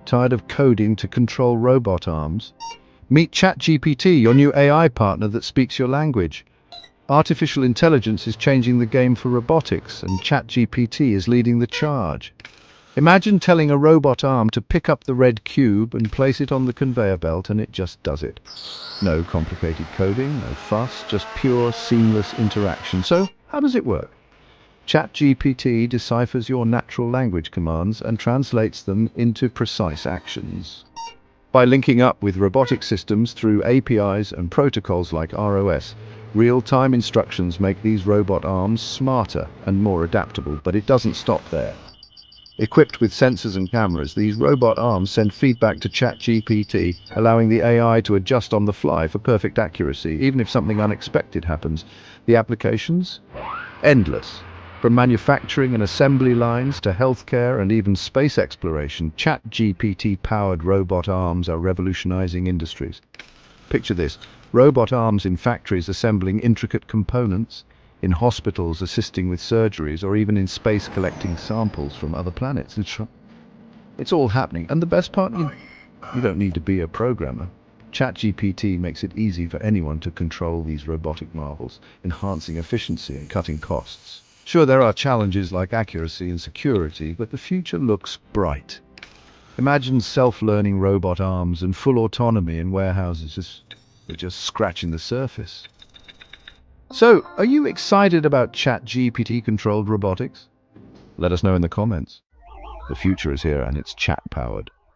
Tired of coding to control robot arms? Meet ChatGPT, your new AI partner that speaks your language. Artificial intelligence is changing the game for robotics, and ChatGPT is leading the charge. Imagine telling a robot arm to pick up the red cube and place it on the conveyor belt, and it just does it. No complicated coding, no fuss, just pure, seamless interaction. So, how does it work? ChatGPT deciphers your natural language commands and translates them into precise actions. By linking up with robotic systems through APIs and protocols like ROS, real-time instructions make these robot arms smarter and more adaptable, but it doesn't stop there. Equipped with sensors and cameras, these robot arms send feedback to ChatGPT, allowing the AI to adjust on the fly for perfect accuracy, even if something unexpected happens. The applications? Endless. From manufacturing and assembly lines to healthcare and even space exploration, ChatGPT-powered robot arms are revolutionizing industries. Picture this: robot arms in factories assembling intricate components, in hospitals assisting with surgeries, or even in space collecting samples from other planets. It's all happening, and the best part, you don't need to be a programmer. ChatGPT makes it easy for anyone to control these robotic marvels, enhancing efficiency and cutting costs. Sure, there are challenges like accuracy and security, but the future looks bright. Imagine self-learning robot arms and full autonomy in warehouses. We're just scratching the surface. So, are you excited about ChatGPT-controlled robotics? Let us know in the comments. The future is here, and it's chat-powered.